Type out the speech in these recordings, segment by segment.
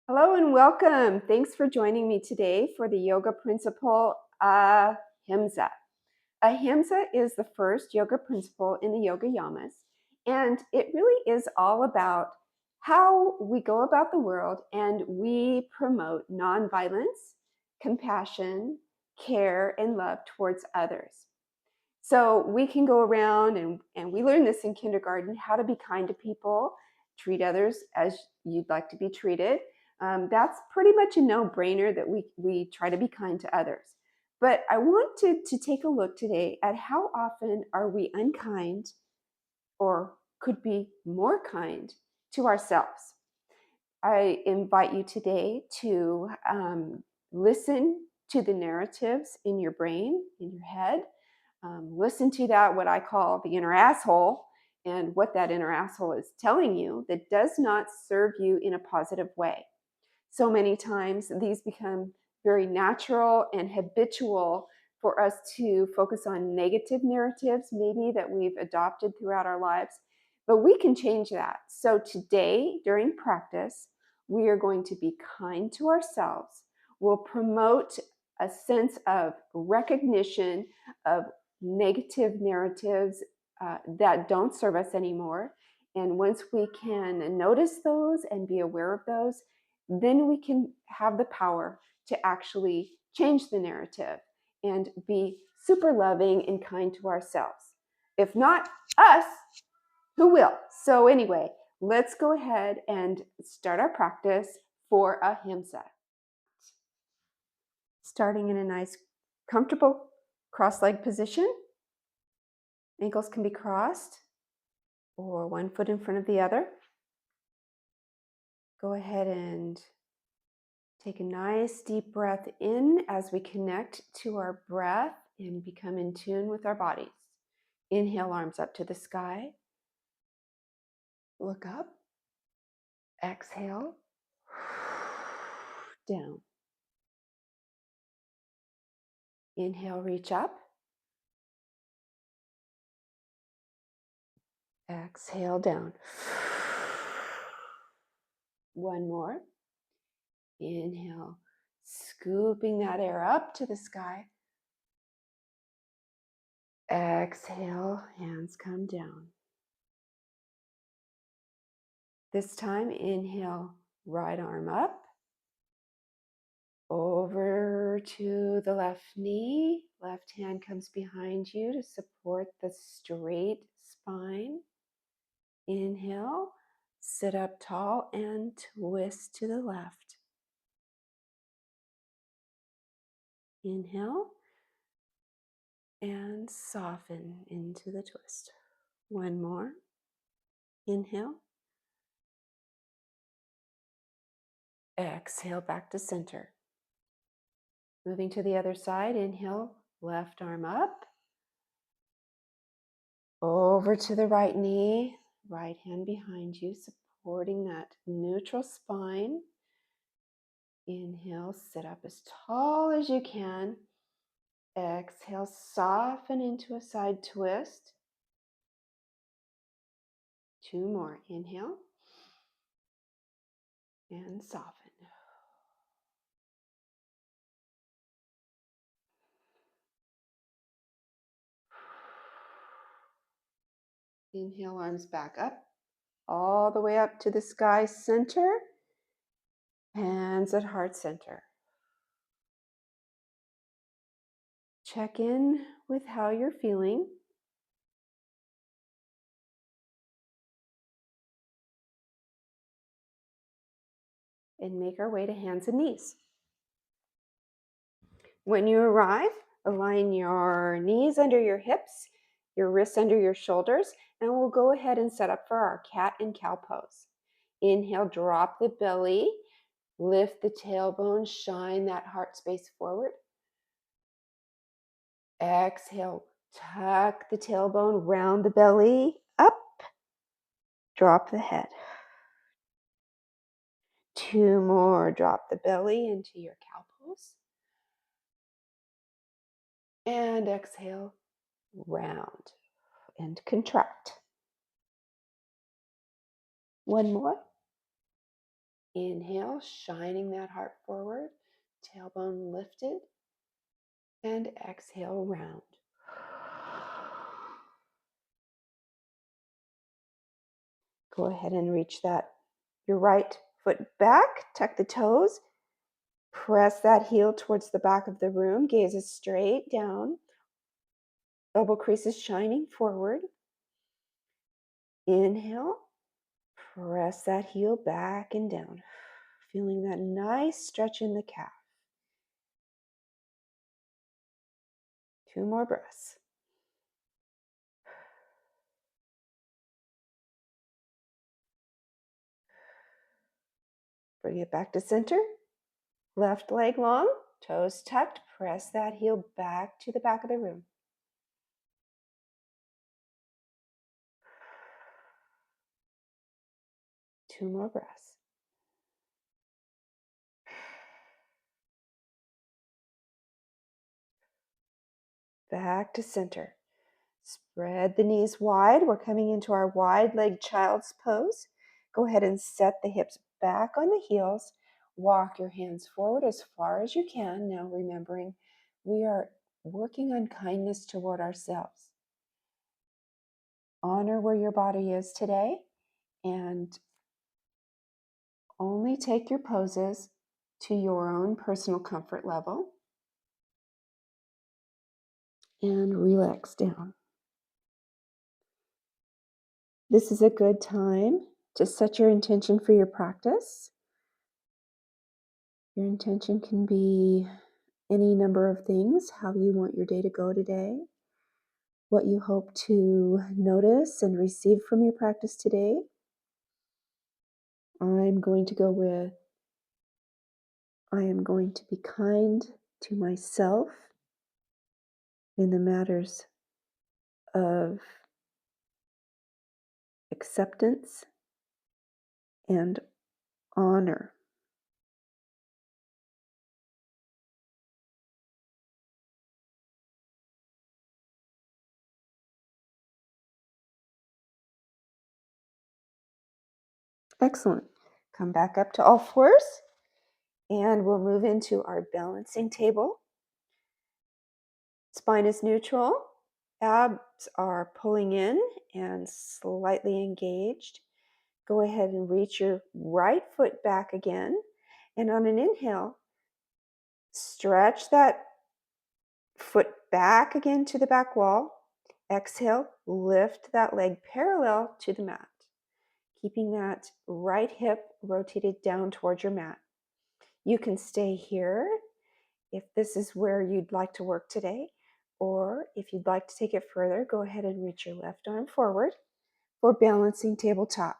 Hello and welcome. Thanks for joining me today for the yoga principle Ahimsa. Ahimsa is the first yoga principle in the Yoga Yamas, and it really is all about how we go about the world and we promote nonviolence, compassion, care, and love towards others. So we can go around and we learn this in kindergarten, how to be kind to people, treat others as you'd like to be treated. That's pretty much a no-brainer that we try to be kind to others. But I want to take a look today at how often are we unkind or could be more kind to ourselves. I invite you today to listen to the narratives in your brain, in your head. Listen to that, what I call the inner asshole, and what that inner asshole is telling you that does not serve you in a positive way. So many times these become very natural and habitual for us to focus on negative narratives, maybe that we've adopted throughout our lives, but we can change that. So today, during practice, we are going to be kind to ourselves. We'll promote a sense of recognition of negative narratives that don't serve us anymore. And once we can notice those and be aware of those, then we can have the power to actually change the narrative and be super loving and kind to ourselves. If not us, who will? So, anyway, let's go ahead and start our practice for Ahimsa. Starting in a nice, comfortable cross-legged position. Ankles can be crossed or one foot in front of the other. Go ahead and take a nice deep breath in as we connect to our breath and become in tune with our bodies. Inhale, arms up to the sky. Look up. Exhale. Down. Inhale, reach up. Exhale, down. One more. Inhale, scooping that air up to the sky. Exhale, hands come down. This time, inhale, right arm up. Over to the left knee. Left hand comes behind you to support the straight spine. Inhale, sit up tall and twist to the left. Inhale and soften into the twist. One more. Inhale. Exhale back to center. Moving to the other side. Inhale, left arm up. Over to the right knee. Right hand behind you, supporting that neutral spine. Inhale, sit up as tall as you can. Exhale, soften into a side twist. Two more. Inhale and soften. Inhale, arms back up, all the way up to the sky center. Hands at heart center. Check in with how you're feeling. And make our way to hands and knees. When you arrive, align your knees under your hips, your wrists under your shoulders, and we'll go ahead and set up for our cat and cow pose. Inhale, drop the belly, lift the tailbone, shine that heart space forward. Exhale, tuck the tailbone, round the belly, up, drop the head. Two more, drop the belly into your cow pose. And exhale, round and contract. One more. Inhale, shining that heart forward, tailbone lifted, and exhale, round. Go ahead and reach your right foot back, tuck the toes, press that heel towards the back of the room, gaze is straight down, elbow creases shining forward. Inhale, press that heel back and down, feeling that nice stretch in the calf. 2 more breaths. Bring it back to center. Left leg long, toes tucked. Press that heel back to the back of the room. 2 more breaths. Back to center. Spread the knees wide. We're coming into our wide leg child's pose. Go ahead and set the hips back on the heels. Walk your hands forward as far as you can. Now remembering we are working on kindness toward ourselves. Honor where your body is today and only take your poses to your own personal comfort level and relax down. This is a good time to set your intention for your practice. Your intention can be any number of things, how you want your day to go today, what you hope to notice and receive from your practice today. I'm going to go with, I am going to be kind to myself in the matters of acceptance and honor. Excellent. Come back up to all fours and we'll move into our balancing table. Spine is neutral. Abs are pulling in and slightly engaged. Go ahead and reach your right foot back again. And on an inhale, stretch that foot back again to the back wall. Exhale, lift that leg parallel to the mat, keeping that right hip rotated down towards your mat. You can stay here if this is where you'd like to work today, or if you'd like to take it further, go ahead and reach your left arm forward for balancing tabletop.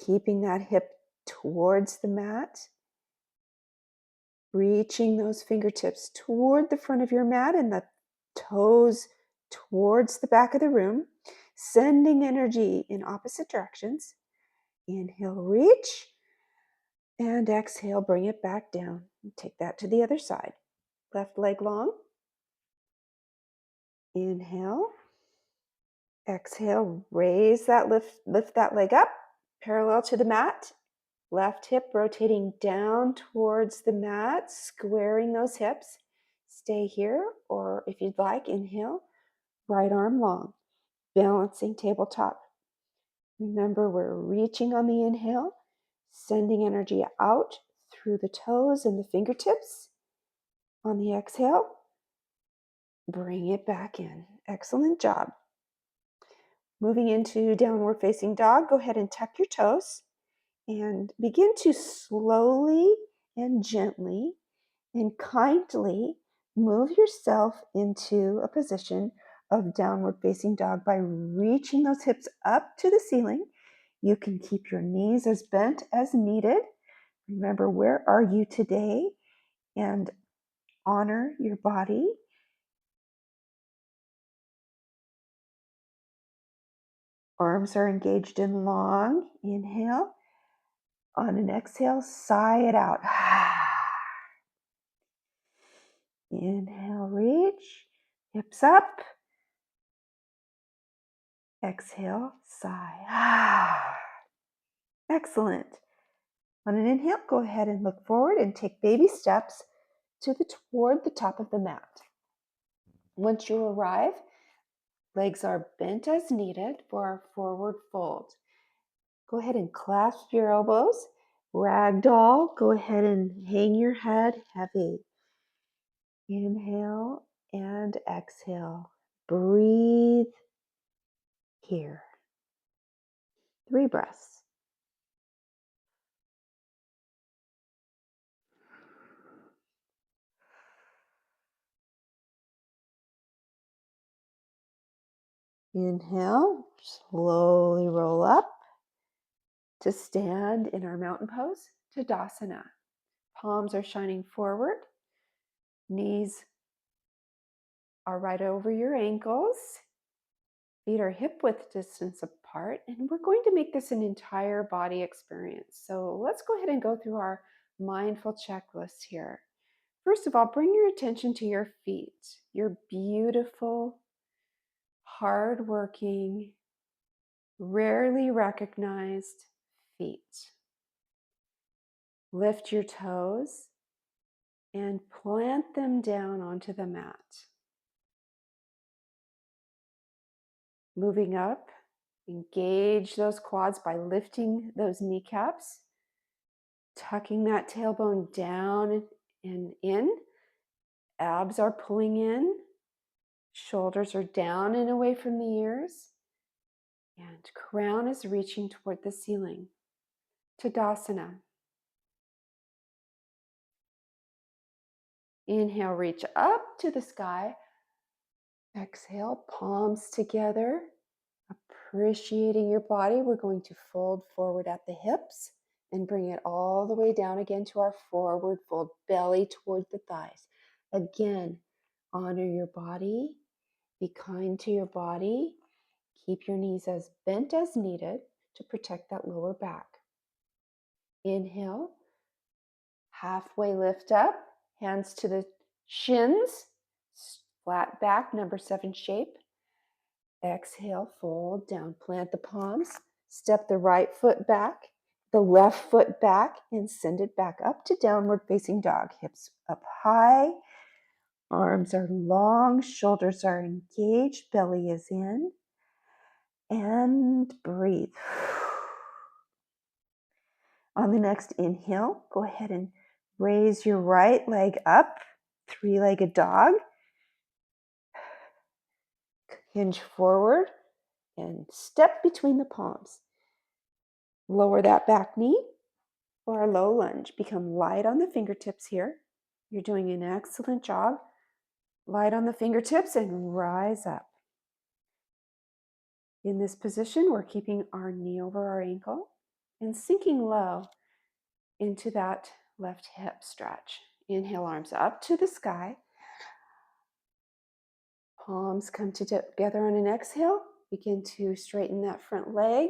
Keeping that hip towards the mat, reaching those fingertips toward the front of your mat and the toes towards the back of the room, sending energy in opposite directions. Inhale, reach, and exhale, bring it back down. Take that to the other side. Left leg long. Inhale. Exhale, raise that lift that leg up, parallel to the mat. Left hip rotating down towards the mat, squaring those hips. Stay here, or if you'd like, inhale, right arm long, balancing tabletop. Remember, we're reaching on the inhale, sending energy out through the toes and the fingertips. On the exhale, bring it back in. Excellent job. Moving into downward facing dog, go ahead and tuck your toes and begin to slowly and gently and kindly move yourself into a position of downward facing dog by reaching those hips up to the ceiling. You can keep your knees as bent as needed. Remember, where are you today? And honor your body. Arms are engaged in long. Inhale. On an exhale, sigh it out. Inhale, reach, hips up. Exhale, sigh. Excellent. On an inhale, go ahead and look forward and take baby steps toward the top of the mat. Once you arrive, legs are bent as needed for our forward fold. Go ahead and clasp your elbows. Ragdoll, go ahead and hang your head heavy. Inhale and exhale. Breathe here. 3 breaths. Inhale, slowly roll up to stand in our mountain pose, Tadasana. Palms are shining forward. Knees are right over your ankles. Feet are hip width distance apart, and we're going to make this an entire body experience. So let's go ahead and go through our mindful checklist here. First of all, bring your attention to your feet, your beautiful, hardworking, rarely recognized feet. Lift your toes and plant them down onto the mat. Moving up, engage those quads by lifting those kneecaps, tucking that tailbone down and in. Abs are pulling in. Shoulders are down and away from the ears. And crown is reaching toward the ceiling. Tadasana. Inhale, reach up to the sky. Exhale, palms together. Appreciating your body, we're going to fold forward at the hips and bring it all the way down again to our forward fold, belly toward the thighs. Again, honor your body, be kind to your body, keep your knees as bent as needed to protect that lower back. Inhale, halfway lift up, hands to the shins, flat back, number 7 shape. Exhale, fold down, plant the palms, step the right foot back, the left foot back, and send it back up to downward facing dog. Hips up high, arms are long, shoulders are engaged, belly is in, and breathe. On the next inhale, go ahead and raise your right leg up, 3-legged dog. Hinge forward and step between the palms. Lower that back knee for our low lunge. Become light on the fingertips here. You're doing an excellent job. Light on the fingertips and rise up. In this position, we're keeping our knee over our ankle and sinking low into that left hip stretch. Inhale, arms up to the sky. Palms come together on an exhale. Begin to straighten that front leg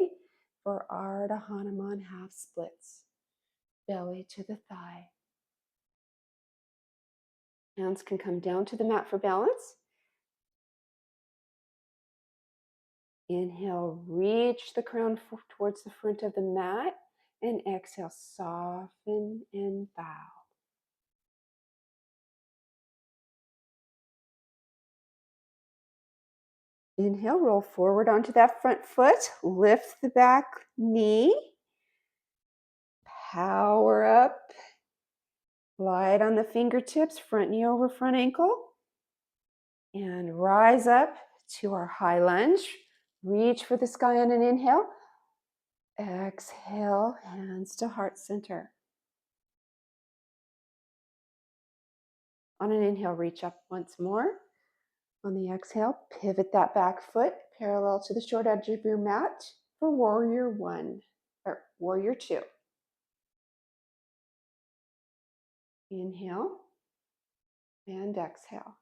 for Ardha Hanuman half splits. Belly to the thigh. Hands can come down to the mat for balance. Inhale, reach the crown towards the front of the mat, and exhale, soften and bow. Inhale, roll forward onto that front foot, lift the back knee, power up, light on the fingertips, front knee over front ankle, and rise up to our high lunge. Reach for the sky on an inhale. Exhale, hands to heart center. On an inhale, reach up once more. On the exhale, pivot that back foot parallel to the short edge of your mat for warrior 1 or warrior 2. Inhale and exhale.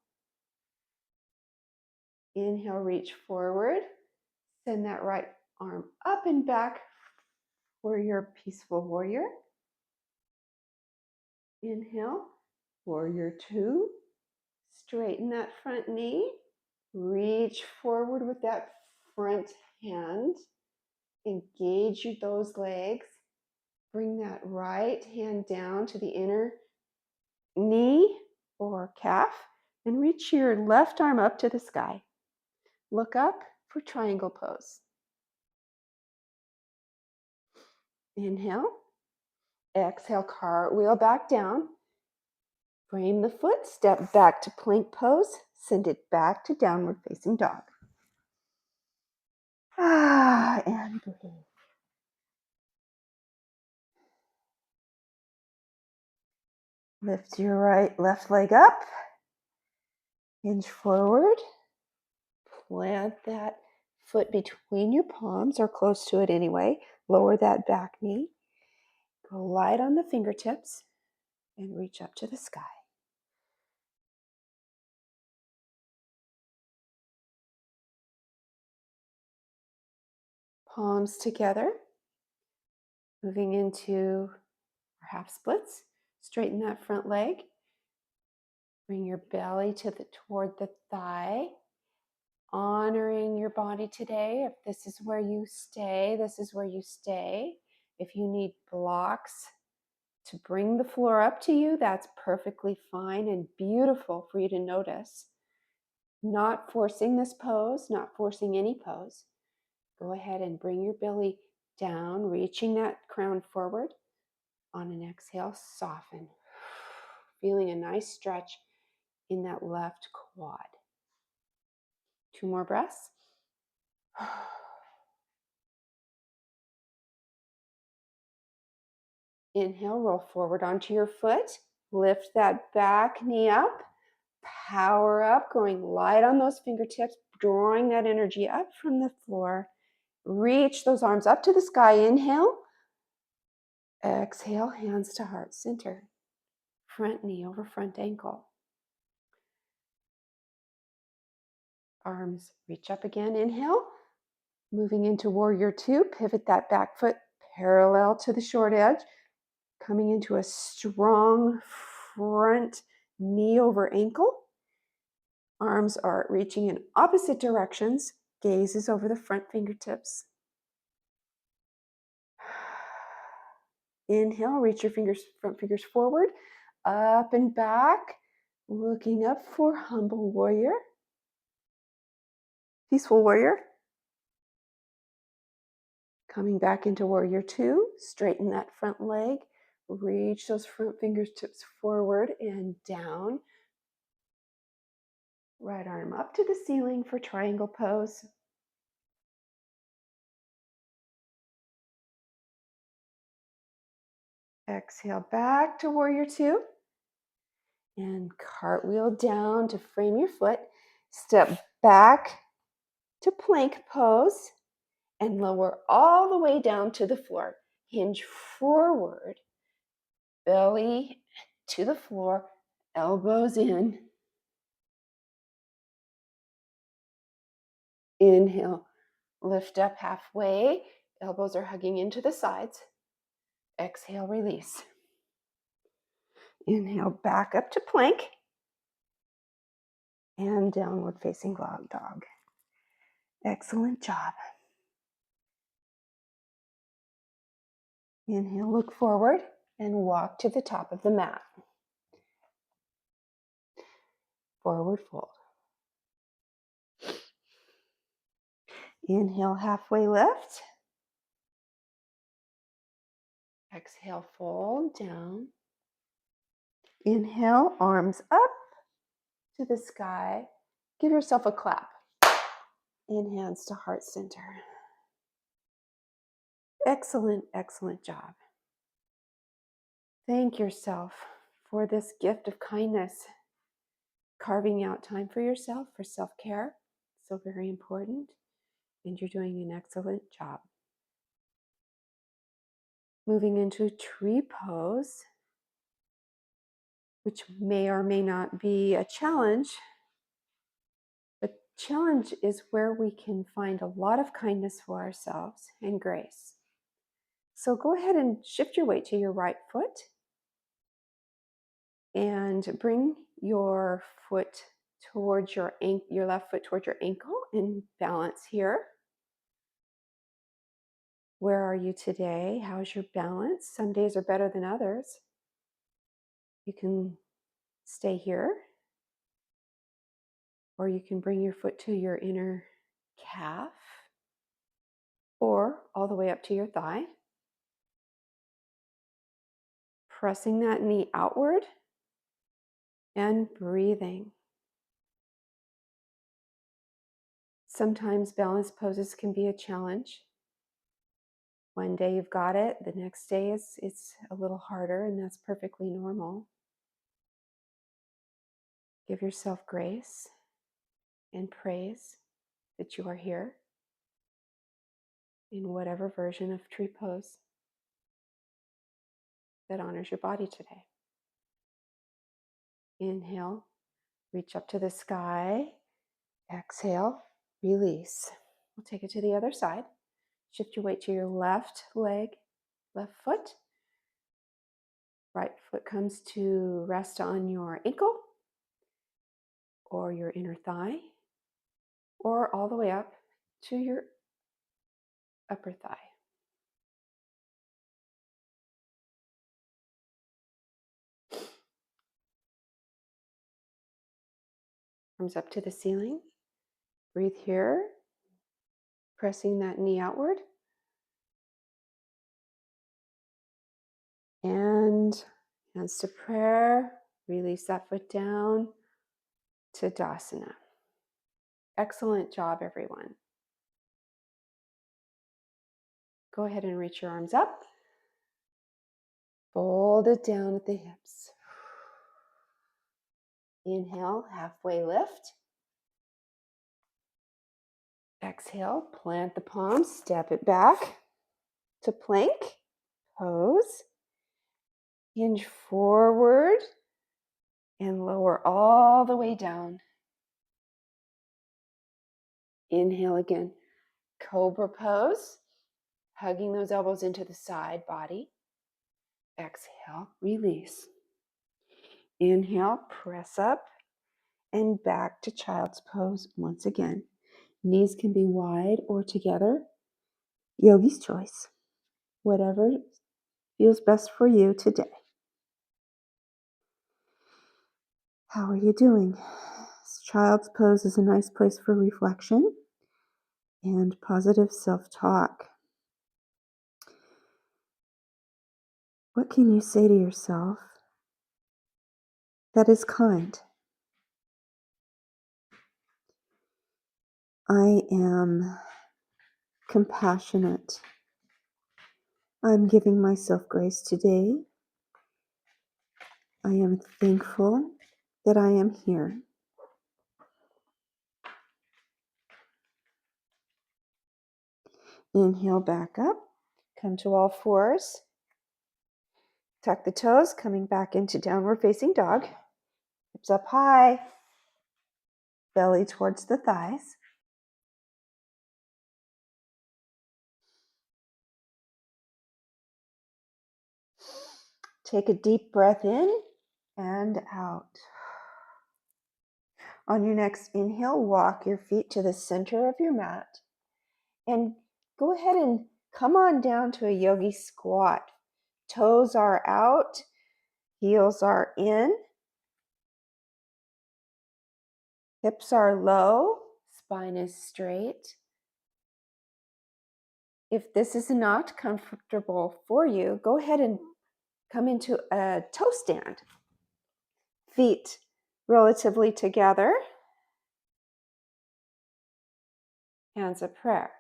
Inhale, reach forward. Send that right arm up and back for your peaceful warrior. Inhale, warrior 2. Straighten that front knee. Reach forward with that front hand. Engage those legs. Bring that right hand down to the inner knee or calf and reach your left arm up to the sky. Look up for triangle pose. Inhale. Exhale, cartwheel back down. Frame the foot, step back to plank pose, send it back to downward facing dog. And breathe. Lift your left leg up. Hinge forward. Plant that foot between your palms or close to it anyway. Lower that back knee. Go light on the fingertips and reach up to the sky. Palms together. Moving into our half splits. Straighten that front leg. Bring your belly toward the thigh. Honoring your body today. If this is where you stay, this is where you stay. If you need blocks to bring the floor up to you, that's perfectly fine and beautiful for you to notice. Not forcing this pose, not forcing any pose. Go ahead and bring your belly down, reaching that crown forward. On an exhale, soften. Feeling a nice stretch in that left quad. 2 more breaths. Inhale, roll forward onto your foot. Lift that back knee up. Power up, going light on those fingertips, drawing that energy up from the floor. Reach those arms up to the sky. Inhale. Exhale, hands to heart center. Front knee over front ankle. Arms reach up again. Inhale. Moving into warrior 2. Pivot that back foot parallel to the short edge. Coming into a strong front knee over ankle. Arms are reaching in opposite directions. Gaze is over the front fingertips. Inhale, reach your front fingers forward, up and back, looking up for humble warrior. Peaceful warrior. Coming back into warrior 2, straighten that front leg, reach those front fingertips forward and down. Right arm up to the ceiling for triangle pose. Exhale back to warrior 2. And cartwheel down to frame your foot. Step back to plank pose and lower all the way down to the floor. Hinge forward, belly to the floor, elbows in. Inhale, lift up halfway, elbows are hugging into the sides. Exhale, release. Inhale, back up to plank and downward facing dog. Excellent job. Inhale, look forward and walk to the top of the mat. Forward fold. Inhale, halfway lift. Exhale, fold down. Inhale, arms up to the sky. Give yourself a clap. In hands to heart center. Excellent, excellent job. Thank yourself for this gift of kindness. Carving out time for yourself, for self-care. So very important. And you're doing an excellent job. Moving into tree pose, which may or may not be a challenge. But challenge is where we can find a lot of kindness for ourselves and grace. So go ahead and shift your weight to your right foot and bring your foot towards your left foot towards your ankle and balance here. Where are you today? How's your balance? Some days are better than others. You can stay here, or you can bring your foot to your inner calf, or all the way up to your thigh. Pressing that knee outward and breathing. Sometimes balance poses can be a challenge. One day you've got it, the next day it's a little harder, and that's perfectly normal. Give yourself grace and praise that you are here in whatever version of tree pose that honors your body today. Inhale, reach up to the sky. Exhale, release. We'll take it to the other side. Shift your weight to your left leg, left foot. Right foot comes to rest on your ankle or your inner thigh, or all the way up to your upper thigh. Arms up to the ceiling. Breathe here, pressing that knee outward. And hands to prayer. Release that foot down to Tadasana. Excellent job, everyone. Go ahead and reach your arms up. Fold it down at the hips. Inhale, halfway lift. Exhale, plant the palms, step it back to plank. Pose. Hinge forward and lower all the way down. Inhale again. Cobra pose. Hugging those elbows into the side body. Exhale, release. Inhale, press up and back to child's pose once again. Knees can be wide or together. Yogi's choice. Whatever feels best for you today. How are you doing? Child's pose is a nice place for reflection and positive self-talk. What can you say to yourself that is kind? I am compassionate. I'm giving myself grace today. I am thankful that I am here. Inhale back up. Come to all fours. Tuck the toes, coming back into downward facing dog. Hips up high. Belly towards the thighs. Take a deep breath in and out. On your next inhale, walk your feet to the center of your mat and go ahead and come on down to a yogi squat. Toes are out, heels are in, hips are low, spine is straight. If this is not comfortable for you, go ahead and come into a toe stand. Feet relatively together. Hands of prayer.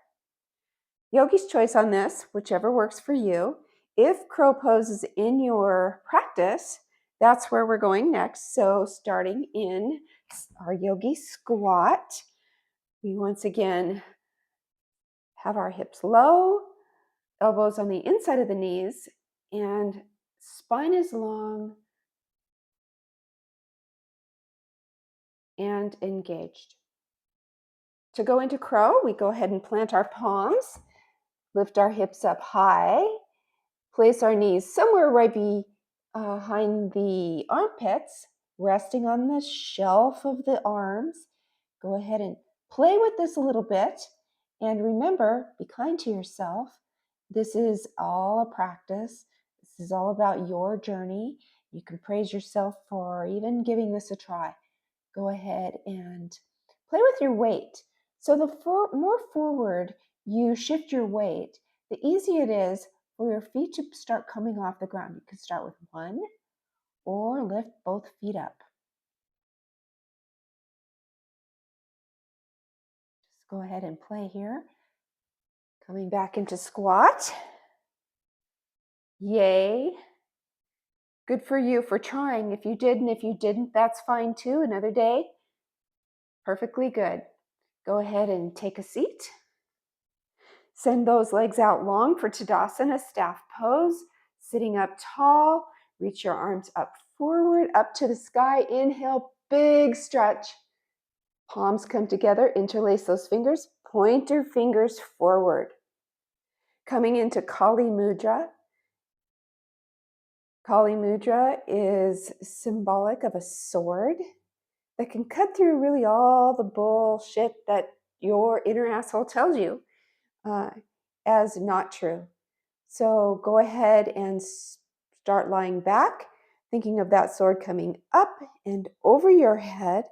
Yogi's choice on this, whichever works for you. If crow pose is in your practice, that's where we're going next. So starting in our yogi squat, we once again have our hips low, elbows on the inside of the knees, and spine is long and engaged. To go into crow, we go ahead and plant our palms, lift our hips up high, place our knees somewhere right behind the armpits, resting on the shelf of the arms. Go ahead and play with this a little bit. And remember, be kind to yourself. This is all a practice. This is all about your journey. You can praise yourself for even giving this a try. Go ahead and play with your weight. So the more forward you shift your weight, the easier it is for your feet to start coming off the ground. You can start with one or lift both feet up. Just go ahead and play here. Coming back into squat. Yay. Good for you for trying. If you did and if you didn't, that's fine too. Another day. Perfectly good. Go ahead and take a seat. Send those legs out long for Tadasana, staff pose. Sitting up tall. Reach your arms up forward, up to the sky. Inhale, big stretch. Palms come together, interlace those fingers. Point your fingers forward. Coming into Kali Mudra. Kali Mudra is symbolic of a sword that can cut through really all the bullshit that your inner asshole tells you as not true. So go ahead and start lying back, thinking of that sword coming up and over your head,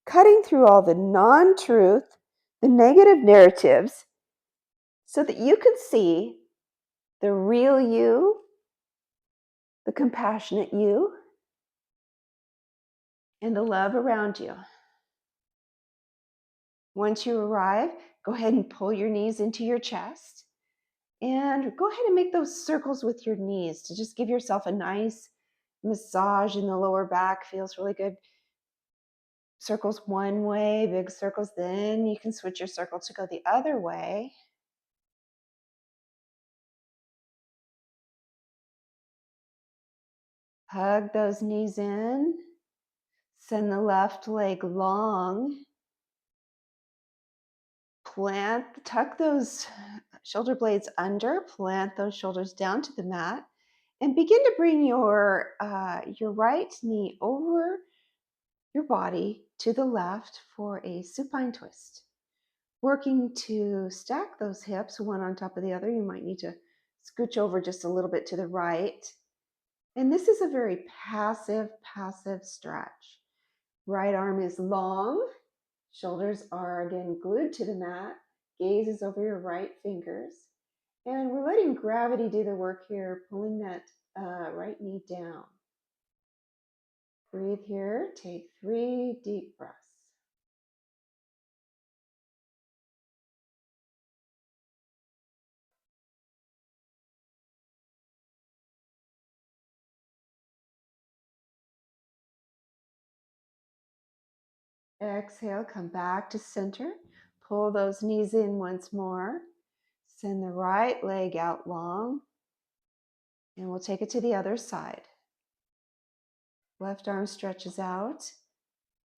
cutting through all the non-truth, the negative narratives, so that you can see the real you, the compassionate you, and the love around you. Once you arrive, go ahead and pull your knees into your chest and go ahead and make those circles with your knees to just give yourself a nice massage in the lower back. Feels really good. Circles one way, big circles, then you can switch your circle to go the other way. Hug those knees in. Send the left leg long. Tuck those shoulder blades under, plant those shoulders down to the mat, and begin to bring your right knee over your body to the left for a supine twist. Working to stack those hips one on top of the other. You might need to scooch over just a little bit to the right. And this is a very passive stretch. Right arm is long. Shoulders are again glued to the mat. Gaze is over your right fingers. And we're letting gravity do the work here, pulling that right knee down. Breathe here. Take 3 deep breaths. Exhale, come back to center. Pull those knees in once more. Send the right leg out long. And we'll take it to the other side. Left arm stretches out.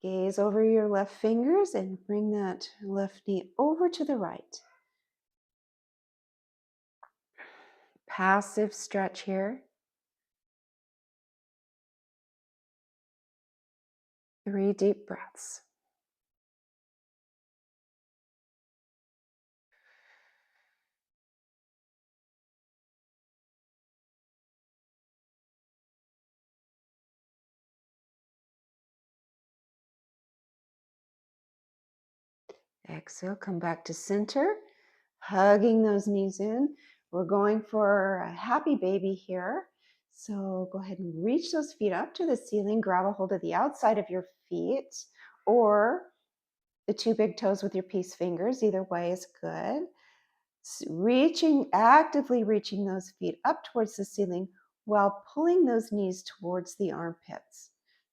Gaze over your left fingers and bring that left knee over to the right. Passive stretch here. 3 deep breaths. Exhale, come back to center, hugging those knees in. We're going for a happy baby here. So go ahead and reach those feet up to the ceiling, grab a hold of the outside of your feet or the 2 big toes with your peace fingers. Either way is good. Actively reaching those feet up towards the ceiling while pulling those knees towards the armpits.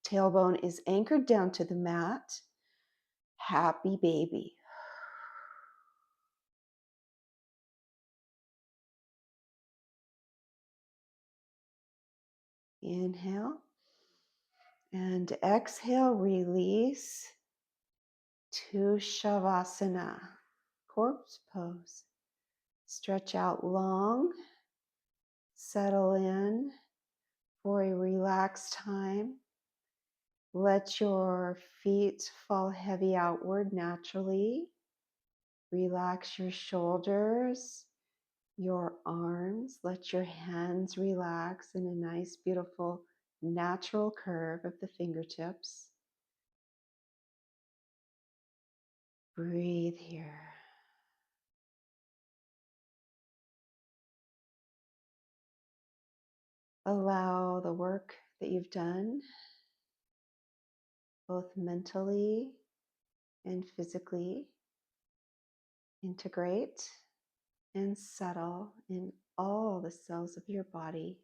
Tailbone is anchored down to the mat. Happy baby. Inhale and exhale, release to Savasana, corpse pose. Stretch out long, settle in for a relaxed time. Let your feet fall heavy outward naturally. Relax your shoulders, your arms. Let your hands relax in a nice, beautiful, natural curve of the fingertips. Breathe here. Allow the work that you've done, both mentally and physically, integrate and settle in all the cells of your body.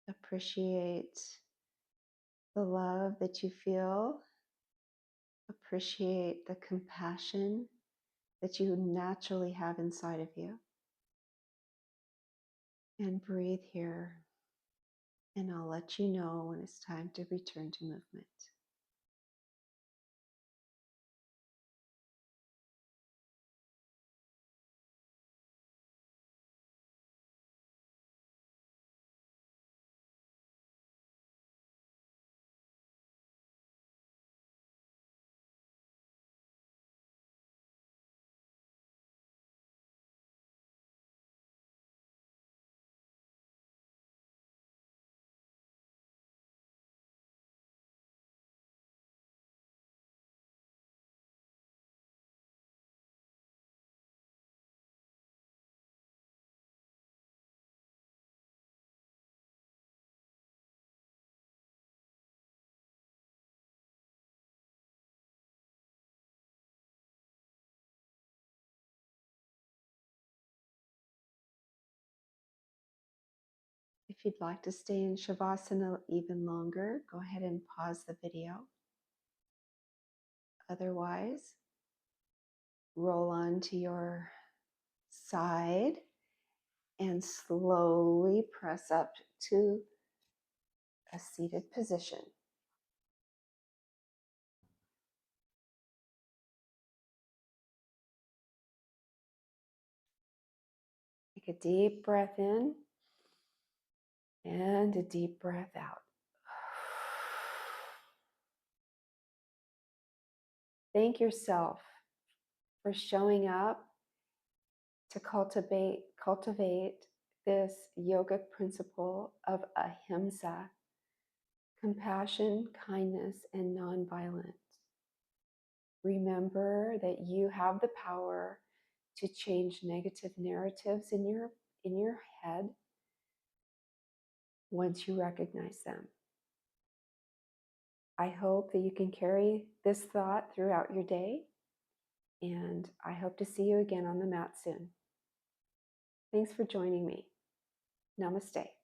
Appreciate the love that you feel. Appreciate the compassion that you naturally have inside of you. And breathe here. And I'll let you know when it's time to return to movement. If you'd like to stay in Savasana even longer, go ahead and pause the video. Otherwise, roll onto your side and slowly press up to a seated position. Take a deep breath in and a deep breath out. Thank yourself for showing up to cultivate this yogic principle of Ahimsa, compassion, kindness, and nonviolence. Remember that you have the power to change negative narratives in your head once you recognize them. I hope that you can carry this thought throughout your day, and I hope to see you again on the mat soon. Thanks for joining me. Namaste.